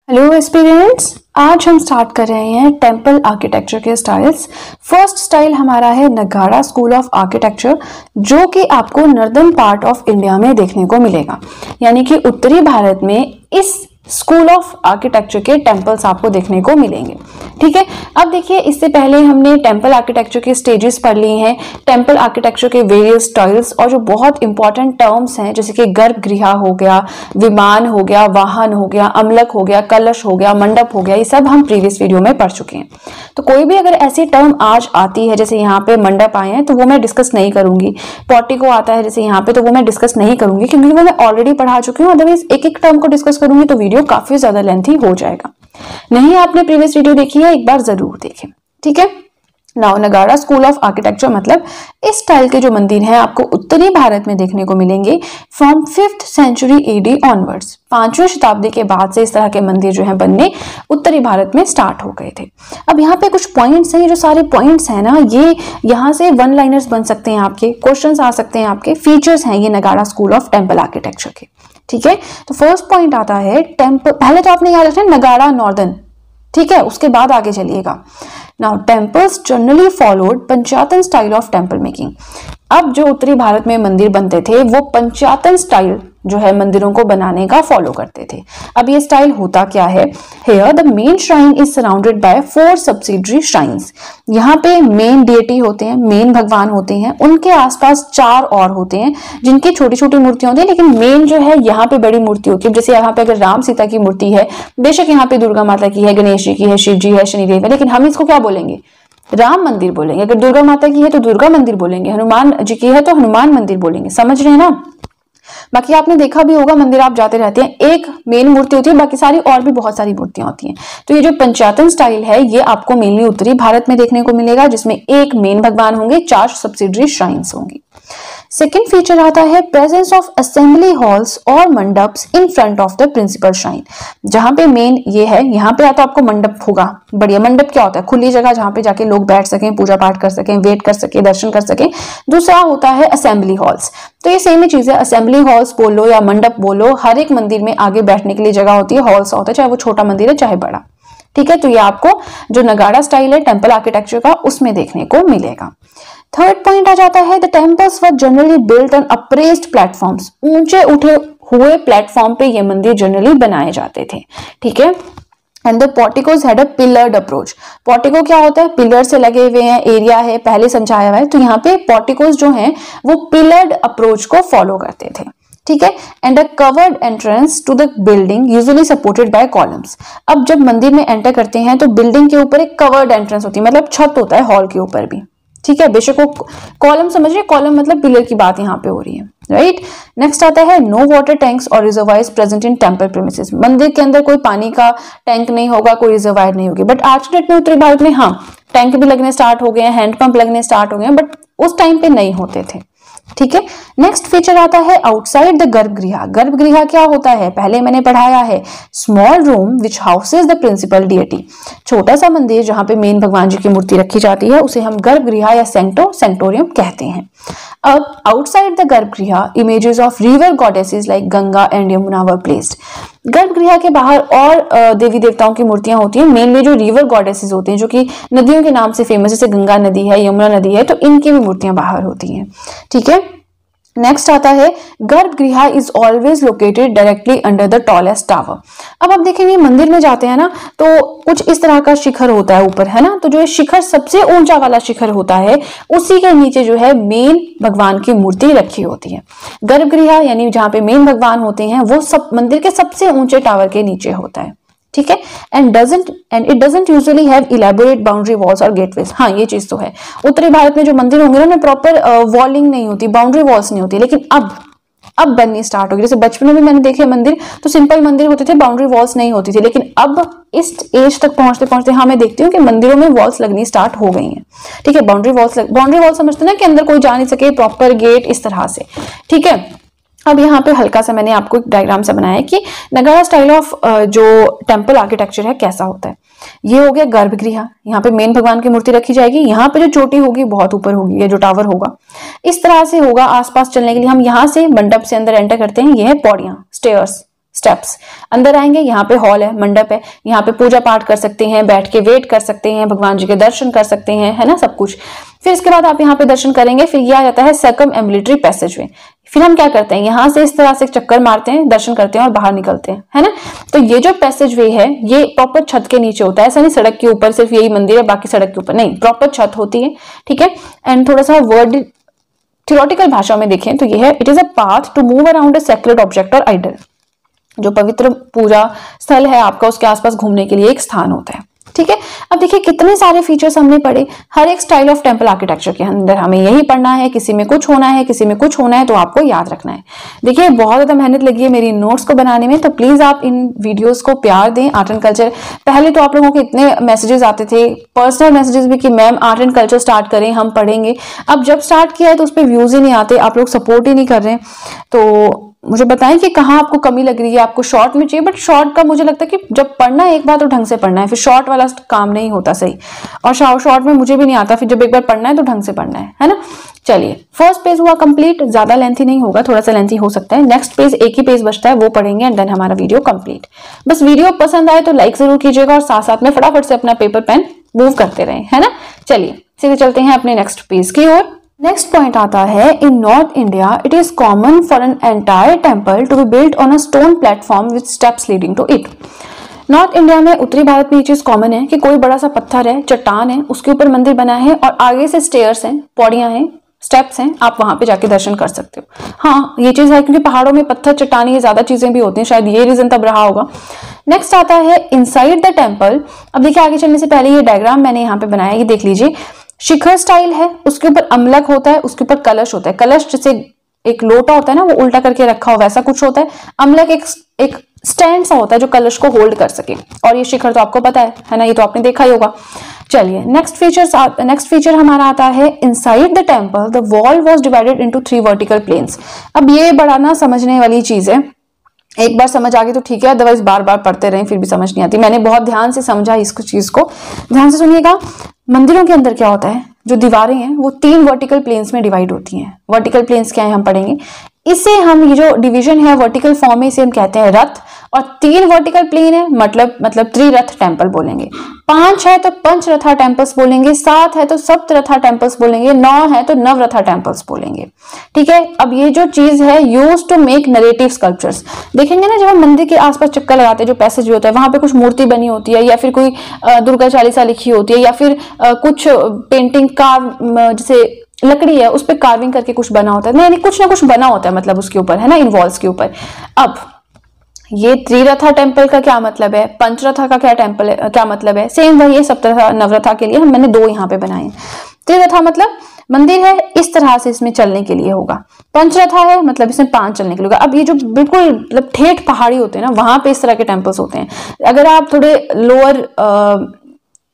Hello aspirants, आज हम start कर रहे हैं टेम्पल आर्किटेक्चर के स्टाइल्स। फर्स्ट स्टाइल हमारा है नगाड़ा स्कूल ऑफ आर्किटेक्चर, जो कि आपको नॉर्दर्न पार्ट ऑफ इंडिया में देखने को मिलेगा। यानी कि उत्तरी भारत में इस स्कूल ऑफ आर्किटेक्चर के टेम्पल्स आपको देखने को मिलेंगे। ठीक है, अब देखिए, इससे पहले हमने टेम्पल आर्किटेक्चर के स्टेजेस पढ़ लिए हैं, टेम्पल आर्किटेक्चर के वेरियस स्टाइल्स और जो बहुत इंपॉर्टेंट टर्म्स हैं जैसे कि गर्भगृह हो गया, विमान हो गया, वाहन हो गया, अमलक हो गया, कलश हो गया, मंडप हो गया, ये सब हम प्रीवियस वीडियो में पढ़ चुके हैं। तो कोई भी अगर ऐसी टर्म आज आती है, जैसे यहाँ पे मंडप आए हैं तो वो मैं डिस्कस नहीं करूंगी, पोर्टिको आता है जैसे यहाँ पे, तो वो मैं डिस्कस नहीं करूंगी क्योंकि वो मैं ऑलरेडी पढ़ा चुकी हूँ। अदरवाइज एक एक टर्म को डिस्कस करूंगी तो वीडियो काफी ज्यादा लेंथी हो जाएगा। नहीं आपने प्रीवियस वीडियो देखी है, एक बार जरूर देखें। ठीक है, नाउ नगाड़ा स्कूल ऑफ आर्किटेक्चर मतलब इस स्टाइल के जो मंदिर हैं आपको उत्तरी भारत में देखने को मिलेंगे from 5th century AD onwards. 5वीं शताब्दी के बाद से इस तरह के मंदिर जो हैं बनने उत्तरी भारत में स्टार्ट हो गए थे। अब यहाँ पे कुछ पॉइंट्स हैं, ये जो सारे पॉइंट्स हैं ना, ये यहाँ से वन लाइनर्स बन सकते हैं, आपके क्वेश्चंस आ सकते हैं, आपके फीचर्स हैं ये नगाड़ा स्कूल ऑफ टेम्पल आर्किटेक्चर के। ठीक है, तो फर्स्ट पॉइंट आता है टेम्पल। पहले तो आपने याद रखना नगाड़ा नॉर्दर्न, ठीक है, उसके बाद आगे चलिएगा। Now temples generally followed panchayatana style of temple making. अब जो उत्तरी भारत में मंदिर बनते थे वो पंचायतन स्टाइल जो है मंदिरों को बनाने का फॉलो करते थे। अब ये स्टाइल होता क्या है? Here the main shrine is surrounded by 4 subsidiary shrines. यहाँ पे मेन डेटी होते हैं, मेन भगवान होते हैं, उनके आसपास 4 और होते हैं जिनकी छोटी छोटी मूर्तियां होती है, लेकिन मेन जो है यहाँ पे बड़ी मूर्ति होती है। जैसे यहाँ पे अगर राम सीता की मूर्ति है, बेशक यहाँ पे दुर्गा माता की है, गणेश जी की है, शिव जी है, शनिदेव है, लेकिन हम इसको क्या बोलेंगे? राम मंदिर बोलेंगे। अगर दुर्गा माता की है तो दुर्गा मंदिर बोलेंगे, हनुमान जी की है तो हनुमान मंदिर बोलेंगे। समझ रहे हैं ना? बाकी आपने देखा भी होगा, मंदिर आप जाते रहते हैं, एक मेन मूर्ति होती है, बाकी सारी और भी बहुत सारी मूर्तियां होती हैं। तो ये जो पंचायतन स्टाइल है ये आपको मेनली उत्तरी भारत में देखने को मिलेगा, जिसमें एक मेन भगवान होंगे, 4 सब्सिडरी श्राइन्स होंगी। सेकेंड फीचर आता है प्रेजेंस ऑफ असेंबली हॉल्स और mandaps in front of the principal shrine. जहां पे मेन ये है, यहाँ पे या तो आपको मंडप होगा, बढ़िया। मंडप क्या होता है? खुली जगह जहां पे जाके लोग बैठ सकें, पूजा पाठ कर सकें, वेट कर सकें, दर्शन कर सकें। दूसरा होता है असेंबली हॉल्स। तो ये सेम ही चीज है, असेंबली हॉल्स बोलो या मंडप बोलो, हर एक मंदिर में आगे बैठने के लिए जगह होती है, हॉल्स होता है, चाहे वो छोटा मंदिर है चाहे बड़ा। ठीक है, तो ये आपको जो नगाड़ा स्टाइल है टेम्पल आर्किटेक्चर का उसमें देखने को मिलेगा। थर्ड पॉइंट आ जाता है the temples were generally built on apprised platforms. ऊंचे उठे हुए प्लेटफॉर्म पे ये मंदिर जनरली बनाए जाते थे। ठीक है, and the porticoes had a pillared approach. Portico क्या होता है? पिलर से लगे हुए हैं, एरिया है, पहले समझाया हुआ है। तो यहाँ पे पोर्टिकोज जो हैं वो पिलर्ड अप्रोच को फॉलो करते थे। ठीक है, and a covered entrance to the building usually supported by columns. अब जब मंदिर में एंटर करते हैं तो बिल्डिंग के ऊपर एक कवर्ड एंट्रेंस होती है, मतलब छत होता है हॉल के ऊपर भी। ठीक है, बेशक वो कॉलम समझ रहे, कॉलम मतलब पिलर की बात यहाँ पे हो रही है, राइट। नेक्स्ट आता है नो वाटर टैंक्स और reservoirs present in temple premises. मंदिर के अंदर कोई पानी का टैंक नहीं होगा, कोई रिजर्वायर नहीं होगी। बट आज के डेट में उत्तरी भारत में हाँ टैंक भी लगने स्टार्ट हो गए हैं, हैंडपंप लगने स्टार्ट हो गए हैं, बट उस टाइम पे नहीं होते थे। ठीक है, नेक्स्ट फीचर आता है आउटसाइड द गर्भगृह। गर्भगृह क्या होता है? पहले मैंने पढ़ाया है, small room which houses the principal deity. छोटा सा मंदिर जहां पे मेन भगवान जी की मूर्ति रखी जाती है उसे हम गर्भगृह या सेंटोरियम कहते हैं। अब आउटसाइड द गर्भगृह images of river goddesses like Ganga and Yamuna were placed. गर्भगृह के बाहर और देवी देवताओं की मूर्तियां होती हैं, मेनली जो रिवर गॉडेसेस होती हैं जो कि नदियों के नाम से फेमस, जैसे गंगा नदी है, यमुना नदी है, तो इनकी भी मूर्तियां बाहर होती हैं। ठीक है, नेक्स्ट आता है गर्भगृह is always located directly under the tallest tower. अब आप देखेंगे मंदिर में जाते हैं ना तो कुछ इस तरह का शिखर होता है ऊपर, है ना। तो जो ये शिखर सबसे ऊंचा वाला शिखर होता है उसी के नीचे जो है मेन भगवान की मूर्ति रखी होती है। गर्भगृह यानी जहां पे मेन भगवान होते हैं वो सब मंदिर के सबसे ऊंचे टावर के नीचे होता है। ठीक है, and it doesn't usually have elaborate boundary walls और गेटवेज। हाँ ये चीज तो है, उत्तरी भारत में जो मंदिर होंगे ना उनमें प्रॉपर वॉलिंग नहीं होती, बाउंड्री वॉल्स नहीं होती, लेकिन अब बननी स्टार्ट होगी। जैसे बचपन में भी मैंने देखे मंदिर तो सिंपल मंदिर होते थे, बाउंड्री वॉल्स नहीं होती थी, लेकिन अब इस एज तक पहुंचते पहुंचते हाँ मैं देखती हूँ कि मंदिरों में वॉल्स लगनी स्टार्ट हो गई हैं। ठीक है, बाउंड्री वॉल समझते ना कि अंदर कोई जा नहीं सके, प्रॉपर गेट इस तरह से। ठीक है, अब यहाँ पे हल्का सा मैंने आपको एक डायग्राम से बनाया है कि नगाड़ा स्टाइल ऑफ जो टेम्पल आर्किटेक्चर है कैसा होता है। ये हो गया गर्भगृह, यहाँ पे मेन भगवान की मूर्ति रखी जाएगी, यहाँ पे जो चोटी होगी बहुत ऊपर होगी, ये जो टावर होगा इस तरह से होगा। आसपास चलने के लिए हम यहाँ से मंडप से अंदर एंटर करते हैं, ये है पौड़ियां, स्टेयर्स। स्टेप्स। अंदर आएंगे, यहाँ पे हॉल है, मंडप है, यहाँ पे पूजा पाठ कर सकते हैं, बैठ के वेट कर सकते हैं, भगवान जी के दर्शन कर सकते हैं, है ना, सब कुछ। फिर इसके बाद आप यहाँ पे दर्शन करेंगे, फिर ये आ जाता है सर्कमएम्बुलेटरी पैसेजवे। फिर हम क्या करते हैं, यहाँ से इस तरह से चक्कर मारते हैं, दर्शन करते हैं और बाहर निकलते हैं, है ना। तो ये जो पैसेजवे है ये प्रॉपर छत के नीचे होता है, ऐसा नहीं सड़क के ऊपर सिर्फ यही मंदिर है बाकी सड़क के ऊपर नहीं, प्रॉपर छत होती है, ठीक है। एंड थोड़ा सा वर्ड थ्योरेटिकल भाषा में देखें तो ये है, it is a path to move around a sacred object और आइडल। जो पवित्र पूजा स्थल है आपका, उसके आसपास घूमने के लिए एक स्थान होता है, ठीक है। अब देखिए कितने सारे फीचर्स हमने पढ़े, हर एक स्टाइल ऑफ टेंपल आर्किटेक्चर के अंदर हमें यही पढ़ना है, किसी में कुछ होना है, किसी में कुछ होना है, तो आपको याद रखना है। देखिए बहुत ज्यादा मेहनत लगी है मेरी नोट्स को बनाने में, तो प्लीज आप इन वीडियोस को प्यार दें। आर्ट एंड कल्चर, पहले तो आप लोगों के इतने मैसेजेस आते थे, पर्सनल मैसेजेस भी, कि ma'am art and culture start करें, हम पढ़ेंगे। अब जब स्टार्ट किया है तो उस पर व्यूज ही नहीं आते, आप लोग सपोर्ट ही नहीं कर रहे, तो मुझे बताएं कि कहाँ आपको कमी लग रही है, आपको शॉर्ट में चाहिए। बट शॉर्ट का मुझे लगता है कि जब पढ़ना है एक बार तो ढंग से पढ़ना है, फिर शॉर्ट वाला काम नहीं होता सही, और शॉर्ट में मुझे भी नहीं आता, फिर जब एक बार पढ़ना है तो ढंग से पढ़ना है ना। चलिए फर्स्ट पेज हुआ कंप्लीट, ज्यादा लेंथी नहीं होगा, थोड़ा सा लेंथी हो सकता है। नेक्स्ट पेज, एक ही पेज बचता है, वो पढ़ेंगे एंड देन हमारा वीडियो कंप्लीट। बस वीडियो पसंद आए तो लाइक जरूर कीजिएगा और साथ साथ में फटाफट से अपना पेपर पेन मूव करते रहें, है ना। चलिए सीधे चलते हैं अपने नेक्स्ट पेज की ओर। नेक्स्ट पॉइंट आता है, in north India it is common for an entire temple to be built on a stone platform with steps leading to it. North India में, उत्तरी भारत में ये चीज कॉमन है कि कोई बड़ा सा पत्थर है, चट्टान है, उसके ऊपर मंदिर बना है और आगे से स्टेयर्स हैं, पौड़ियां हैं, स्टेप्स हैं, आप वहां पे जाके दर्शन कर सकते हो। हाँ ये चीज है क्योंकि पहाड़ों में पत्थर, चट्टानी, ये ज्यादा चीजें भी होती हैं, शायद ये रीजन तब रहा होगा। नेक्स्ट आता है इनसाइड द टेम्पल। अब देखिए आगे चलने से पहले ये डायग्राम मैंने यहाँ पे बनाया, ये देख लीजिए। शिखर स्टाइल है, उसके ऊपर अमलक होता है, उसके ऊपर कलश होता है। कलश जैसे एक लोटा होता है ना, वो उल्टा करके रखा हो वैसा कुछ होता है। अमलक एक स्टैंड सा होता है जो कलश को होल्ड कर सके। और ये शिखर तो आपको पता है ना, ये तो आपने देखा ही होगा। चलिए नेक्स्ट फीचर हमारा आता है, inside the temple the wall was divided into 3 vertical planes. अब ये बड़ा ना समझने वाली चीज है, एक बार समझ आ गई तो ठीक है, अदरवाइज बार बार पढ़ते रहें फिर भी समझ नहीं आती। मैंने बहुत ध्यान से समझा इस चीज को, ध्यान से सुनिएगा। मंदिरों के अंदर क्या होता है, जो दीवारें हैं वो 3 वर्टिकल प्लेन्स में डिवाइड होती हैं। वर्टिकल प्लेन्स क्या है हम पढ़ेंगे, इसे हम, ये जो डिवीजन है वर्टिकल फॉर्म में, इसे हम कहते हैं रथ। और 3 वर्टिकल प्लेन है मतलब त्रिरथ टेम्पल बोलेंगे। 5 है तो पंचरथा टेम्पल्स बोलेंगे, 7 है तो सप्तरथा टेम्पल्स बोलेंगे, 9 है तो नवरथा टेम्पल्स बोलेंगे, ठीक है। अब ये जो चीज है, use to make narrative sculptures. देखेंगे ना जब हम मंदिर के आसपास चक्कर लगाते हैं, जो पैसेज होता है वहां पे कुछ मूर्ति बनी होती है, या फिर कोई दुर्गा चालीसा लिखी होती है, या फिर कुछ पेंटिंग जैसे लकड़ी है उस पर कार्विंग करके कुछ बना होता है, नहीं कुछ ना कुछ बना होता है, मतलब उसके ऊपर, है ना, इन वॉल्स के ऊपर। अब ये त्रिरथा टेम्पल का क्या मतलब है, पंचरथा का क्या मतलब है, सेम वही है सप्तरथा नवरथा के लिए। मैंने 2 यहाँ पे बनाए। त्रिरथा मतलब मंदिर है इस तरह से, इसमें चलने के लिए होगा। पंचरथा है मतलब इसमें 5 चलने के लिए होगा। अब ये जो बिल्कुल मतलब ठेठ पहाड़ी होते हैं ना, वहां पे इस तरह के टेम्पल्स होते हैं। अगर आप थोड़े लोअर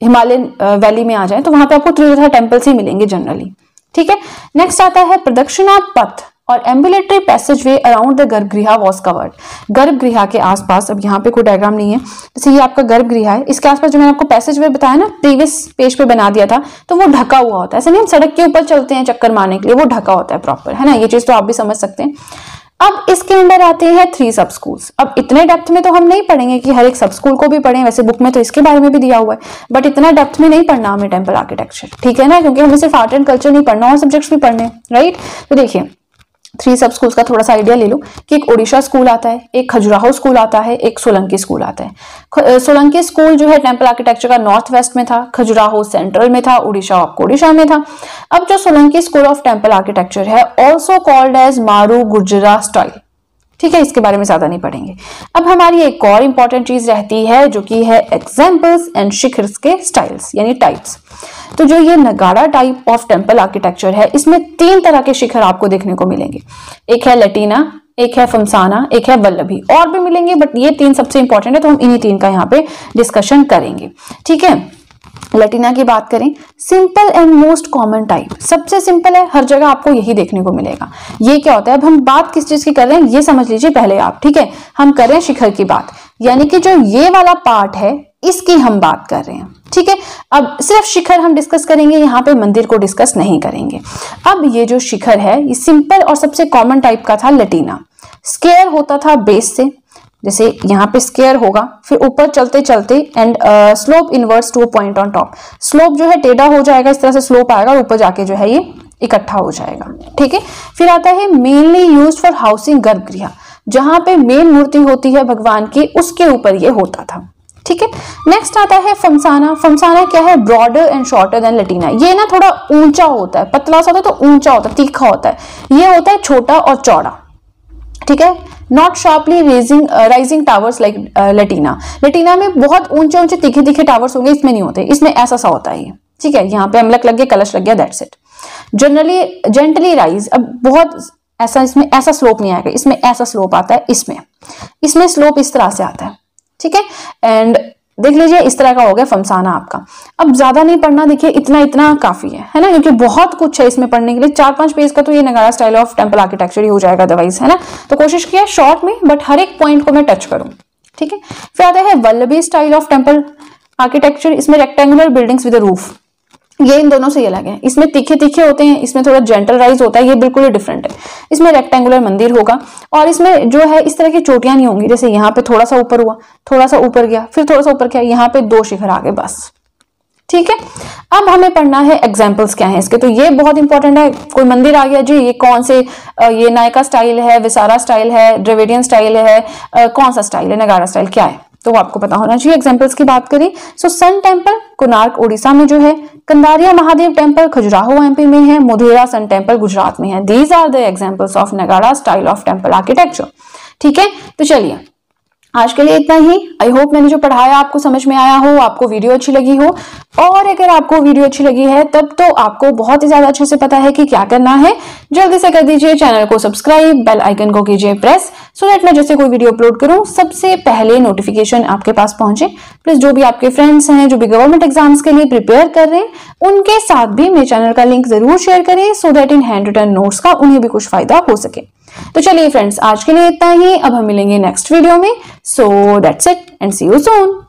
हिमालयन वैली में आ जाए तो वहां पे आपको त्रिरथा टेम्पल्स ही मिलेंगे जनरली, ठीक है। नेक्स्ट आता है प्रदक्षिणा पथ और एम्बुलेटरी पैसेजवे अराउंड द गर्भगृह वाज कवर्ड। गर्भगृह के आसपास, अब यहाँ पे कोई डायग्राम नहीं है, जैसे ये आपका गर्भगृह है, इसके आसपास जो मैंने आपको पैसेजवे बताया ना, प्रीवियस पेज पे बना दिया था, तो वो ढका हुआ होता है। ऐसे नहीं हम सड़क के ऊपर चलते हैं चक्कर मारने के लिए, वो ढका होता है प्रॉपर, है ना। ये चीज तो आप भी समझ सकते हैं। अब इसके अंदर आते हैं 3 सब स्कूल्स। अब इतने डेप्थ में तो हम नहीं पढ़ेंगे कि हर एक सब स्कूल को भी पढ़ें, वैसे बुक में तो इसके बारे में भी दिया हुआ है, बट इतना डेप्थ में नहीं पढ़ना हमें टेम्पल आर्किटेक्चर, ठीक है ना, क्योंकि हमें सिर्फ आर्ट एंड कल्चर नहीं पढ़ना, और सब्जेक्ट्स भी पढ़ने, राइट। तो देखिए 3 सब स्कूल्स का थोड़ा सा आइडिया ले लो कि एक ओडिशा स्कूल आता है, एक खजुराहो स्कूल आता है, एक सोलंकी स्कूल आता है। सोलंकी स्कूल जो है टेम्पल आर्किटेक्चर का नॉर्थ वेस्ट में था, खजुराहो सेंट्रल में था, ओडिशा आपको ओडिशा में था। अब जो Solanki school of temple architecture है, ऑल्सो कॉल्ड एज मारू गुर्जरा स्टाइल, ठीक है, इसके बारे में ज्यादा नहीं पढ़ेंगे। अब हमारी एक और इंपॉर्टेंट चीज रहती है जो कि है एग्जाम्पल्स एंड शिखर्स के स्टाइल्स यानी टाइप्स। तो जो ये नगाड़ा टाइप ऑफ टेम्पल आर्किटेक्चर है, इसमें 3 तरह के शिखर आपको देखने को मिलेंगे। एक है लैटिना, एक है फमसाना, एक है वल्लभी, और भी मिलेंगे बट ये 3 सबसे इंपॉर्टेंट है, तो हम इन्हीं 3 का यहाँ पे डिस्कशन करेंगे, ठीक है। लैटिना की बात करें, simple and most common type, सबसे सिंपल है, हर जगह आपको यही देखने को मिलेगा। ये क्या होता है, अब हम बात किस चीज की कर रहे हैं ये समझ लीजिए पहले आप, ठीक है। हम कर रहे हैं शिखर की बात, यानी कि जो ये वाला पार्ट है इसकी हम बात कर रहे हैं, ठीक है। अब सिर्फ शिखर हम डिस्कस करेंगे, यहाँ पे मंदिर को डिस्कस नहीं करेंगे। अब ये जो शिखर है ये सिंपल और सबसे कॉमन टाइप का था लैटिना। स्केयर होता था बेस से, जैसे यहाँ पे स्क्वायर होगा, फिर ऊपर चलते चलते and slope inverse to a point on top, slope जो है टेढ़ा हो जाएगा, इस तरह से स्लोप आएगा और ऊपर जाके जो है ये इकट्ठा हो जाएगा। ठीक है, फिर आता है मेनली यूज्ड फॉर हाउसिंग गर्भगृह, जहां पे मेन मूर्ति होती है भगवान की, उसके ऊपर ये होता था। ठीक है, नेक्स्ट आता है फमसाना। फमसाना क्या है? Broader and shorter than latina. ये ना थोड़ा ऊंचा होता है, पतला सा होता है तो ऊंचा होता है, तीखा होता है। ये होता है छोटा और चौड़ा। ठीक है, not sharply rising towers like latina. Latina में बहुत ऊंचे ऊंचे तीखे तीखे टावर्स होंगे, इसमें नहीं होते, इसमें ऐसा सा होता है ये। ठीक है, यहाँ पे अमलक लग गया, कलश लग गया, that's it. Generally gently rise, अब बहुत ऐसा इसमें ऐसा स्लोप नहीं आएगा, इसमें ऐसा स्लोप आता है, इसमें स्लोप इस तरह से आता है। ठीक है, एंड देख लीजिए इस तरह का हो गया फमसाना आपका। अब ज्यादा नहीं पढ़ना, देखिए इतना इतना काफी है ना, क्योंकि बहुत कुछ है इसमें पढ़ने के लिए। 4-5 पेज का तो ये नगाड़ा स्टाइल ऑफ टेम्पल आर्किटेक्चर ही हो जाएगा अदरवाइज, है ना। तो कोशिश किया शॉर्ट में, बट हर एक पॉइंट को मैं टच करूं। ठीक है, फिर आता है Vallabhi style of temple architecture. इसमें रेक्टेंगुलर बिल्डिंग्स विद रूफ, ये इन दोनों से अलग है। इसमें तीखे तीखे होते हैं, इसमें थोड़ा जेंटल राइज होता है, ये बिल्कुल ही डिफरेंट है। इसमें रेक्टेंगुलर मंदिर होगा और इसमें जो है इस तरह की चोटियां नहीं होंगी, जैसे यहाँ पे थोड़ा सा ऊपर हुआ, थोड़ा सा ऊपर गया, फिर थोड़ा सा ऊपर गया, यहाँ पे 2 शिखर आ गए बस। ठीक है, अब हमें पढ़ना है एग्जाम्पल्स क्या है इसके। तो ये बहुत इंपॉर्टेंट है। कोई मंदिर आ गया जी, ये कौन से, ये नायका स्टाइल है, विसारा स्टाइल है, द्रविडियन स्टाइल है, कौन सा स्टाइल है, नगाड़ा स्टाइल क्या है, तो आपको पता होना चाहिए। एग्जांपल्स की बात करें, so sun temple Konark Orissa में जो है, कंदारिया महादेव टेम्पल खजुराहो एमपी में है, मोढेरा सन टेम्पल गुजरात में है। These are the examples of Nagara style of temple architecture. ठीक है, तो चलिए आज के लिए इतना ही। आई होप मैंने जो पढ़ाया आपको समझ में आया हो, आपको वीडियो अच्छी लगी हो। और अगर आपको वीडियो अच्छी लगी है तब तो आपको बहुत ही ज्यादा अच्छे से पता है कि क्या करना है। जल्दी से कर दीजिए चैनल को सब्सक्राइब, बेल आइकन को कीजिए प्रेस, सो दैट मैं जैसे कोई वीडियो अपलोड करूं सबसे पहले नोटिफिकेशन आपके पास पहुंचे। प्लीज जो भी आपके फ्रेंड्स हैं जो भी गवर्नमेंट एग्जाम्स के लिए प्रिपेयर कर रहे हैं, उनके साथ भी मेरे चैनल का लिंक जरूर शेयर करें, so that in handwritten notes का उन्हें भी कुछ फायदा हो सके। तो चलिए फ्रेंड्स, आज के लिए इतना ही। अब हम मिलेंगे नेक्स्ट वीडियो में। So that's it and see you soon.